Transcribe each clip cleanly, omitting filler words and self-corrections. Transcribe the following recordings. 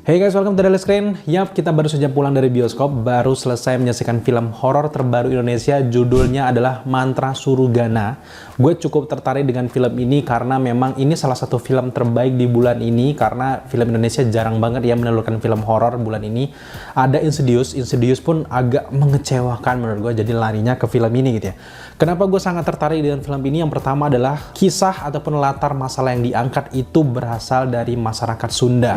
Hey guys, welcome to Daily Screen. Yap, kita baru saja pulang dari bioskop, baru selesai menyaksikan film horor terbaru Indonesia, judulnya adalah Mantra Surugana. Gue cukup tertarik dengan film ini karena memang ini salah satu film terbaik di bulan ini, karena film Indonesia jarang banget ya menelurkan film horor bulan ini. Ada Insidious pun agak mengecewakan menurut gue, jadi larinya ke film ini gitu ya. Kenapa gue sangat tertarik dengan film ini? Yang pertama adalah kisah ataupun latar masalah yang diangkat itu berasal dari masyarakat Sunda.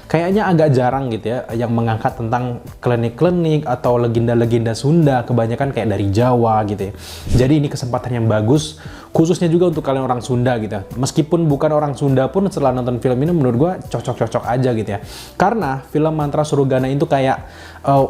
Kayaknya agak jarang gitu ya yang mengangkat tentang klinik-klinik atau legenda-legenda Sunda, kebanyakan kayak dari Jawa gitu ya. Jadi ini kesempatan yang bagus, khususnya juga untuk kalian orang Sunda gitu. Meskipun bukan orang Sunda pun setelah nonton film ini menurut gua cocok-cocok aja gitu ya. Karena film Mantra Surugana itu kayak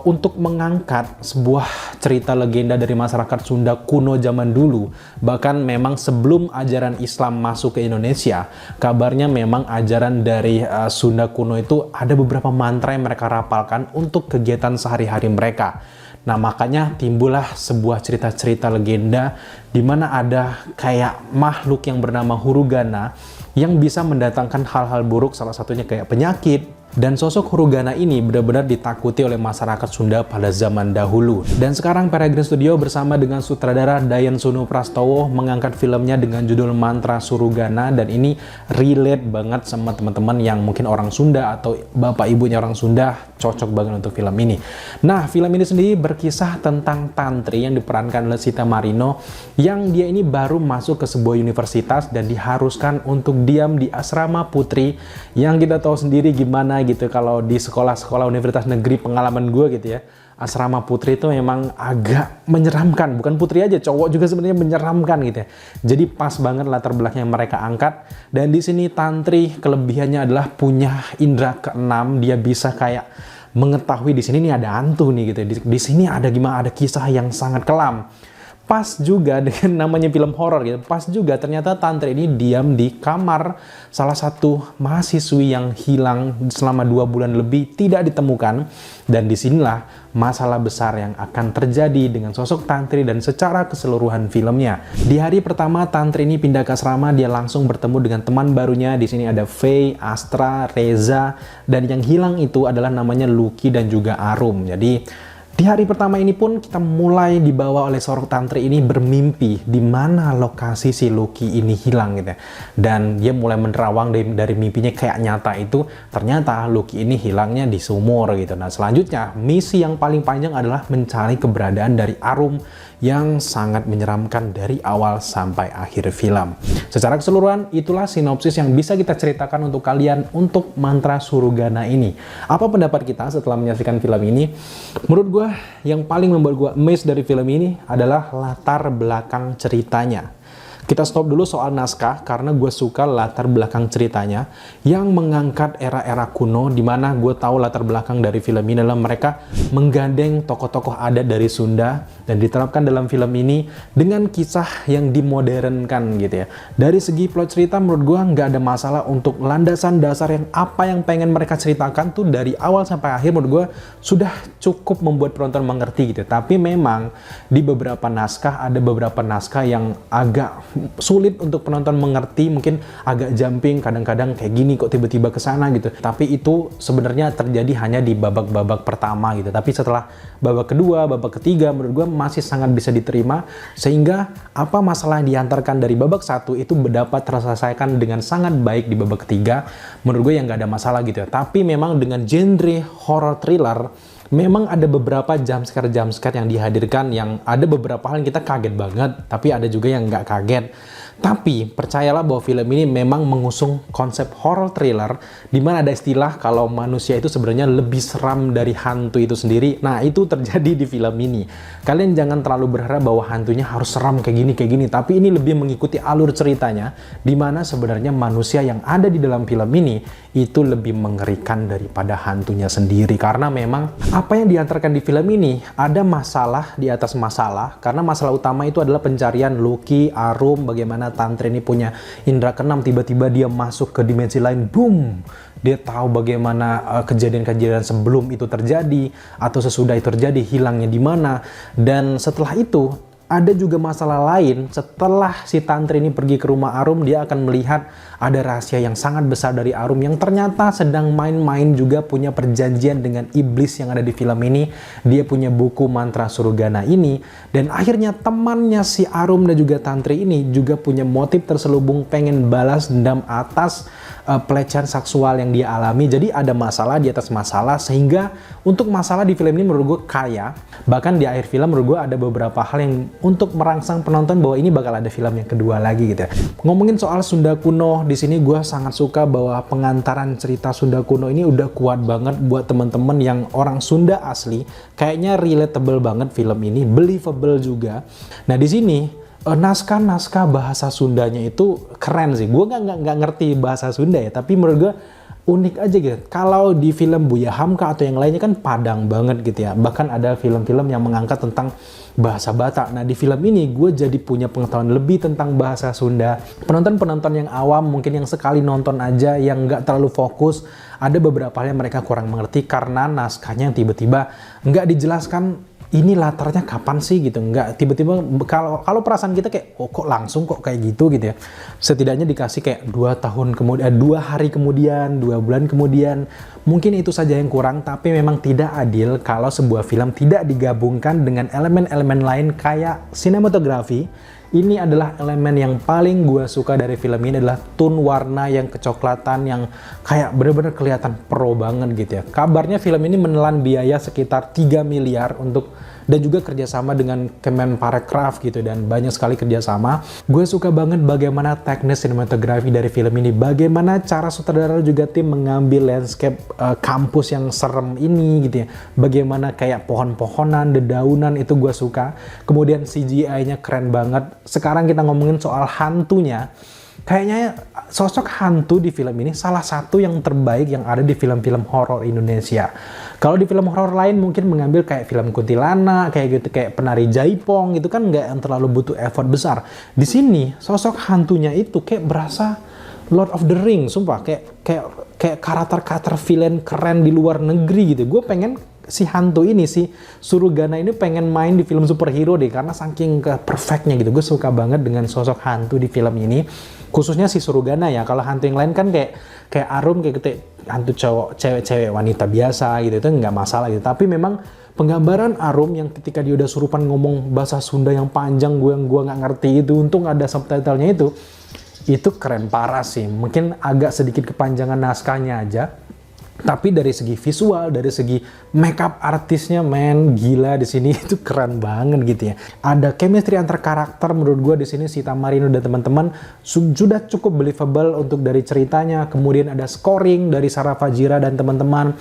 untuk mengangkat sebuah cerita legenda dari masyarakat Sunda kuno zaman dulu. Bahkan memang sebelum ajaran Islam masuk ke Indonesia, kabarnya memang ajaran dari Sunda kuno itu ada beberapa mantra yang mereka rapalkan untuk kegiatan sehari-hari mereka. Nah, makanya timbullah sebuah cerita-cerita legenda di mana ada kayak makhluk yang bernama Hurugana yang bisa mendatangkan hal-hal buruk, salah satunya kayak penyakit. Dan sosok Hurugana ini benar-benar ditakuti oleh masyarakat Sunda pada zaman dahulu. Dan sekarang Peregrine Studio bersama dengan sutradara Dayan Sunu Prastowo mengangkat filmnya dengan judul Mantra Surugana, dan ini relate banget sama teman-teman yang mungkin orang Sunda atau bapak ibunya orang Sunda, cocok banget untuk film ini. Nah, film ini sendiri berkisah tentang tantri yang diperankan oleh Sita Marino, yang dia ini baru masuk ke sebuah universitas dan diharuskan untuk diam di asrama putri, yang kita tahu sendiri gimana gitu kalau di sekolah-sekolah universitas negeri, pengalaman gue gitu ya, asrama putri itu memang agak menyeramkan. Bukan putri aja, cowok juga sebenarnya menyeramkan gitu ya. Jadi pas banget latar belakang yang mereka angkat. Dan di sini tantri kelebihannya adalah punya indera keenam, dia bisa kayak mengetahui di sini nih ada hantu nih gitu. Di sini ada gimana, ada kisah yang sangat kelam. Pas juga dengan namanya film horor gitu, pas juga ternyata tantri ini diam di kamar salah satu mahasiswi yang hilang selama 2 bulan lebih, tidak ditemukan. Dan disinilah masalah besar yang akan terjadi dengan sosok tantri dan secara keseluruhan filmnya. Di hari pertama tantri ini pindah ke asrama, dia langsung bertemu dengan teman barunya. Di sini ada Faye, Astra, Reza, dan yang hilang itu adalah namanya Lucky dan juga Arum. Jadi di hari pertama ini pun kita mulai dibawa oleh seorang tantri ini bermimpi di mana lokasi si Lucky ini hilang gitu ya. Dan dia mulai menerawang dari mimpinya kayak nyata itu, ternyata Lucky ini hilangnya di sumur gitu. Nah, selanjutnya misi yang paling panjang adalah mencari keberadaan dari Arum yang sangat menyeramkan dari awal sampai akhir film. Secara keseluruhan itulah sinopsis yang bisa kita ceritakan untuk kalian untuk Mantra Surugana ini. Apa pendapat kita setelah menyaksikan film ini? Menurut gue yang paling membuat gue amazed dari film ini adalah latar belakang ceritanya. Kita stop dulu soal naskah karena gue suka latar belakang ceritanya yang mengangkat era-era kuno, dimana gue tahu latar belakang dari film ini adalah mereka menggandeng tokoh-tokoh adat dari Sunda dan diterapkan dalam film ini dengan kisah yang dimodernkan gitu ya. Dari segi plot cerita menurut gue nggak ada masalah untuk landasan dasar yang apa yang pengen mereka ceritakan tuh dari awal sampai akhir menurut gue sudah cukup membuat penonton mengerti gitu. Tapi memang di beberapa naskah ada beberapa naskah yang agak sulit untuk penonton mengerti, mungkin agak jumping, kadang-kadang kayak gini kok tiba-tiba ke sana gitu. Tapi itu sebenarnya terjadi hanya di babak-babak pertama gitu. Tapi setelah babak kedua, babak ketiga menurut gue masih sangat bisa diterima, sehingga apa masalah yang diantarkan dari babak satu itu dapat terselesaikan dengan sangat baik di babak ketiga. Menurut gue yang nggak ada masalah gitu ya. Tapi memang dengan genre horror thriller, memang ada beberapa jumpscare yang dihadirkan, yang ada beberapa hal yang kita kaget banget, tapi ada juga yang nggak kaget. Tapi percayalah bahwa film ini memang mengusung konsep horror thriller, di mana ada istilah kalau manusia itu sebenarnya lebih seram dari hantu itu sendiri. Nah, itu terjadi di film ini. Kalian jangan terlalu berharap bahwa hantunya harus seram kayak gini, tapi ini lebih mengikuti alur ceritanya, di mana sebenarnya manusia yang ada di dalam film ini itu lebih mengerikan daripada hantunya sendiri. Karena memang apa yang diantarkan di film ini ada masalah di atas masalah, karena masalah utama itu adalah pencarian Lucky, Arum, bagaimana tantri ini punya indera keenam, tiba-tiba dia masuk ke dimensi lain, boom, dia tahu bagaimana kejadian-kejadian sebelum itu terjadi atau sesudah itu terjadi, hilangnya di mana. Dan setelah itu ada juga masalah lain. Setelah si Tantri ini pergi ke rumah Arum, dia akan melihat ada rahasia yang sangat besar dari Arum yang ternyata sedang main-main juga punya perjanjian dengan iblis yang ada di film ini. Dia punya buku mantra Surugana ini, dan akhirnya temannya si Arum dan juga Tantri ini juga punya motif terselubung pengen balas dendam atas pelecehan seksual yang dia alami. Jadi ada masalah di atas masalah, sehingga untuk masalah di film ini menurut gue kaya. Bahkan di akhir film menurut gue ada beberapa hal yang untuk merangsang penonton bahwa ini bakal ada film yang kedua lagi gitu ya. Ngomongin soal Sunda kuno, di sini gue sangat suka bahwa pengantaran cerita Sunda kuno ini udah kuat banget buat temen-temen yang orang Sunda asli. Kayaknya relatable banget film ini, believable juga. Nah di sini naskah-naskah bahasa Sundanya itu keren sih. Gue nggak ngerti bahasa Sunda ya, tapi menurut gue unik aja gitu. Kalau di film Buya Hamka atau yang lainnya kan Padang banget gitu ya. Bahkan ada film-film yang mengangkat tentang bahasa Batak. Nah di film ini gue jadi punya pengetahuan lebih tentang bahasa Sunda. Penonton-penonton yang awam mungkin yang sekali nonton aja, yang nggak terlalu fokus, ada beberapa hal yang mereka kurang mengerti karena naskahnya yang tiba-tiba nggak dijelaskan ini latarnya kapan sih gitu. Nggak tiba-tiba, kalau perasaan kita kayak kok langsung kok kayak gitu ya. Setidaknya dikasih kayak 2 tahun kemudian, 2 hari kemudian, 2 bulan kemudian. Mungkin itu saja yang kurang, tapi memang tidak adil kalau sebuah film tidak digabungkan dengan elemen-elemen lain kayak sinematografi. Ini adalah elemen yang paling gue suka dari film ini, adalah tone warna yang kecoklatan yang kayak bener-bener kelihatan pro banget gitu ya. Kabarnya film ini menelan biaya sekitar 3 miliar dan juga kerjasama dengan Kemenparekraf gitu, dan banyak sekali kerjasama. Gue suka banget bagaimana teknis sinematografi dari film ini, bagaimana cara sutradara juga tim mengambil landscape kampus yang serem ini gitu ya, bagaimana kayak pohon-pohonan, dedaunan, itu gue suka. Kemudian CGI-nya keren banget. Sekarang kita ngomongin soal hantunya. Kayaknya sosok hantu di film ini salah satu yang terbaik yang ada di film-film horor Indonesia. Kalau di film horor lain mungkin mengambil kayak film kuntilanak, kayak gitu, kayak penari jaipong, itu kan nggak yang terlalu butuh effort besar. Di sini sosok hantunya itu kayak berasa Lord of the Rings, sumpah kayak karakter villain keren di luar negeri gitu. Gue pengen si hantu ini, si Surugana ini pengen main di film superhero deh, karena saking ke perfectnya gitu. Gue suka banget dengan sosok hantu di film ini, khususnya si Surugana ya. Kalau hantu yang lain kan kayak Arum, kayak gitu, hantu cowok, cewek wanita biasa gitu, itu nggak masalah gitu. Tapi memang penggambaran Arum yang ketika dia udah surupan ngomong bahasa Sunda yang panjang, gue nggak ngerti itu, untung ada subtitlenya itu keren parah sih. Mungkin agak sedikit kepanjangan naskahnya aja. Tapi dari segi visual, dari segi makeup artisnya, gila di sini itu keren banget gitu ya. Ada chemistry antar karakter menurut gue di sini, si Tamarino dan teman-teman sudah cukup believable untuk dari ceritanya. Kemudian ada scoring dari Sarah Fajira dan teman-teman.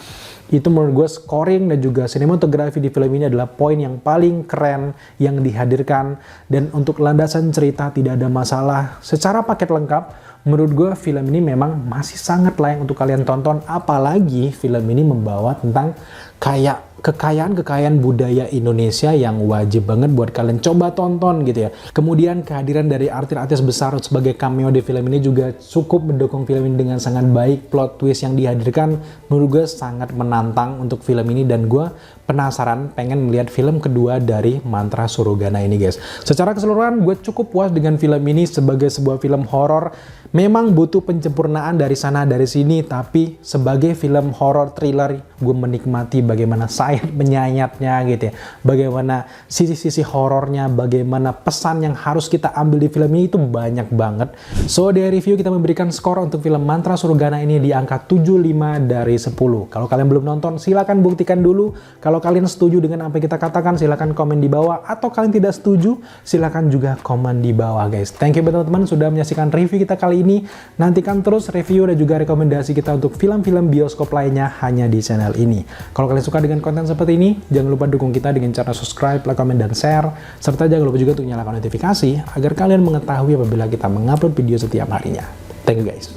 Itu menurut gue scoring dan juga sinematografi di film ini adalah poin yang paling keren yang dihadirkan. Dan untuk landasan cerita tidak ada masalah. Secara paket lengkap, menurut gue film ini memang masih sangat layak untuk kalian tonton. Apalagi film ini membawa tentang kayak kekayaan budaya Indonesia yang wajib banget buat kalian coba tonton gitu ya. Kemudian kehadiran dari artis-artis besar sebagai cameo di film ini juga cukup mendukung film ini dengan sangat baik. Plot twist yang dihadirkan menurut gue sangat menantang untuk film ini, dan gue penasaran pengen melihat film kedua dari Mantra Surugana ini guys. Secara keseluruhan gue cukup puas dengan film ini sebagai sebuah film horor. Memang butuh penyempurnaan dari sana dari sini, tapi sebagai film horor thriller gue menikmati bagaimana sayap menyayatnya gitu ya, bagaimana sisi-sisi horornya, bagaimana pesan yang harus kita ambil di film ini itu banyak banget. So dari review kita memberikan skor untuk film Mantra Surugana ini di angka 75 dari 10. Kalau kalian belum nonton silahkan buktikan dulu. Kalau kalian setuju dengan apa yang kita katakan silahkan komen di bawah, atau kalian tidak setuju silahkan juga komen di bawah guys. Thank you teman-teman sudah menyaksikan review kita kali ini. Nantikan terus review dan juga rekomendasi kita untuk film-film bioskop lainnya hanya di channel ini. Kalau kalian suka dengan konten seperti ini, jangan lupa dukung kita dengan cara subscribe, like, komen, dan share. Serta jangan lupa juga untuk nyalakan notifikasi agar kalian mengetahui apabila kita mengupload video setiap harinya. Thank you guys.